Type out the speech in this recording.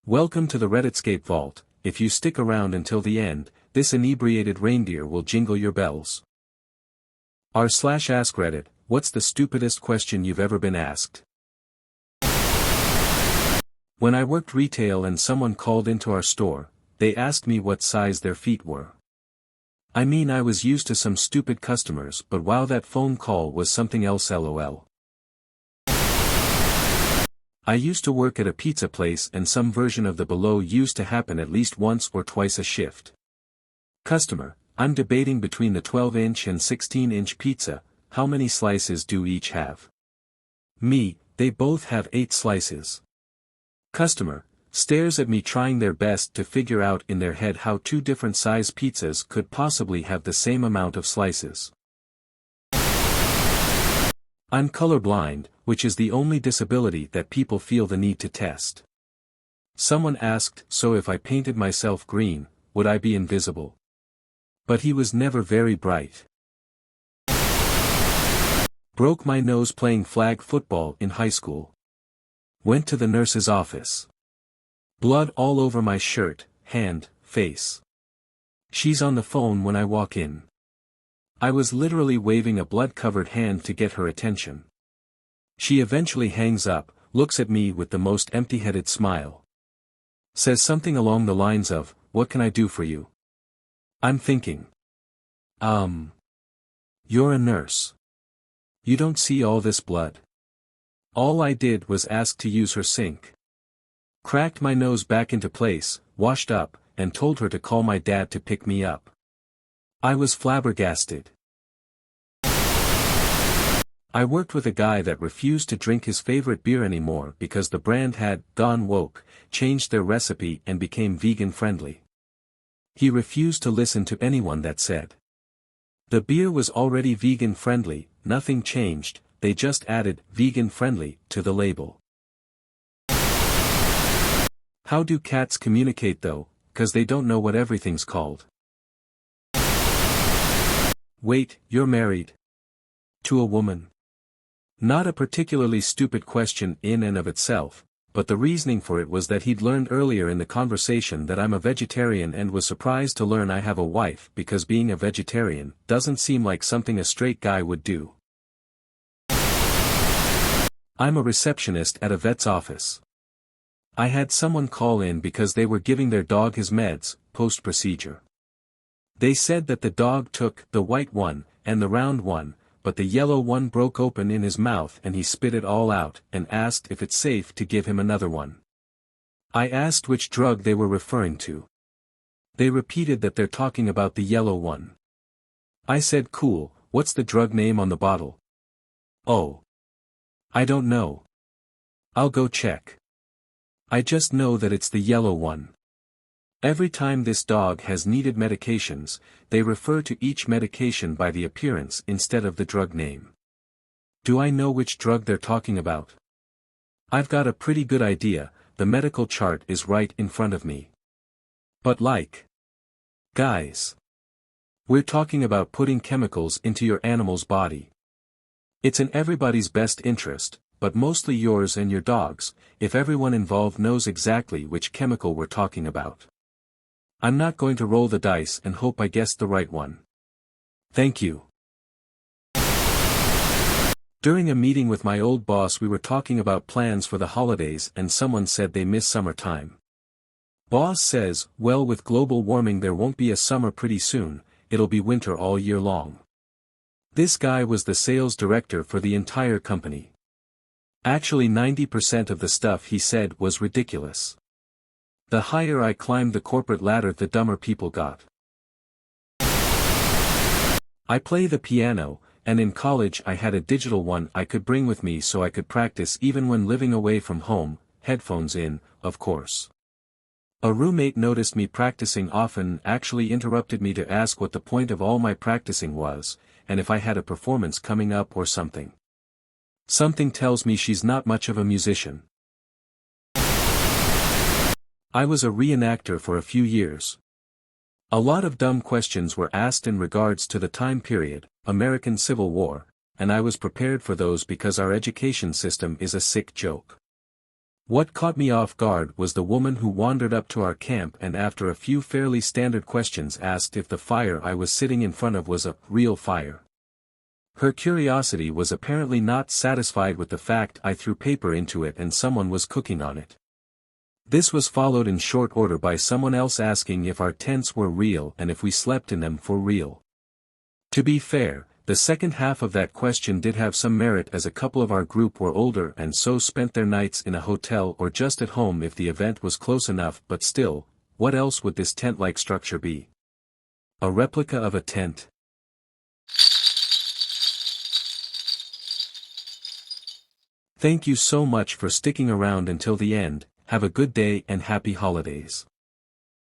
Welcome to the Redditscape Vault. If you stick around until the end, this inebriated reindeer will jingle your bells. r/ask Reddit, what's the stupidest question you've ever been asked? When I worked retail and someone called into our store, they asked me what size their feet were. I mean, I was used to some stupid customers, but wow, that phone call was something else, lol. I used to work at a pizza place and some version of the below used to happen at least once or twice a shift. Customer, I'm debating between the 12-inch and 16-inch pizza, how many slices do each have? Me, they both have 8 slices. Customer, stares at me trying their best to figure out in their head how 2 different size pizzas could possibly have the same amount of slices. I'm colorblind, which is the only disability that people feel the need to test. Someone asked, so if I painted myself green, would I be invisible? But he was never very bright. Broke my nose playing flag football in high school. Went to the nurse's office. Blood all over my shirt, hand, face. She's on the phone when I walk in. I was literally waving a blood-covered hand to get her attention. She eventually hangs up, looks at me with the most empty-headed smile. Says something along the lines of, "What can I do for you?" I'm thinking. You're a nurse. You don't see all this blood. All I did was ask to use her sink. Cracked my nose back into place, washed up, and told her to call my dad to pick me up. I was flabbergasted. I worked with a guy that refused to drink his favorite beer anymore because the brand had gone woke, changed their recipe and became vegan friendly. He refused to listen to anyone that said the beer was already vegan friendly, nothing changed, they just added vegan friendly to the label. How do cats communicate though, 'cause they don't know what everything's called? Wait, you're married? To a woman? Not a particularly stupid question in and of itself, but the reasoning for it was that he'd learned earlier in the conversation that I'm a vegetarian and was surprised to learn I have a wife because being a vegetarian doesn't seem like something a straight guy would do. I'm a receptionist at a vet's office. I had someone call in because they were giving their dog his meds, post-procedure. They said that the dog took the white one and the round one, but the yellow one broke open in his mouth and he spit it all out and asked if it's safe to give him another one. I asked which drug they were referring to. They repeated that they're talking about the yellow one. I said, cool, what's the drug name on the bottle? Oh. I don't know. I'll go check. I just know that it's the yellow one. Every time this dog has needed medications, they refer to each medication by the appearance instead of the drug name. Do I know which drug they're talking about? I've got a pretty good idea, the medical chart is right in front of me. But guys, we're talking about putting chemicals into your animal's body. It's in everybody's best interest, but mostly yours and your dog's, if everyone involved knows exactly which chemical we're talking about. I'm not going to roll the dice and hope I guessed the right one. Thank you. During a meeting with my old boss we were talking about plans for the holidays and someone said they miss summertime. Boss says, well, with global warming there won't be a summer pretty soon, it'll be winter all year long. This guy was the sales director for the entire company. Actually 90% of the stuff he said was ridiculous. The higher I climbed the corporate ladder the dumber people got. I play the piano, and in college I had a digital one I could bring with me so I could practice even when living away from home, headphones in, of course. A roommate noticed me practicing often and actually interrupted me to ask what the point of all my practicing was, and if I had a performance coming up or something. Something tells me she's not much of a musician. I was a reenactor for a few years. A lot of dumb questions were asked in regards to the time period, American Civil War, and I was prepared for those because our education system is a sick joke. What caught me off guard was the woman who wandered up to our camp and after a few fairly standard questions asked if the fire I was sitting in front of was a real fire. Her curiosity was apparently not satisfied with the fact I threw paper into it and someone was cooking on it. This was followed in short order by someone else asking if our tents were real and if we slept in them for real. To be fair, the second half of that question did have some merit as a couple of our group were older and so spent their nights in a hotel or just at home if the event was close enough, but still, what else would this tent-like structure be? A replica of a tent. Thank you so much for sticking around until the end. Have a good day and happy holidays.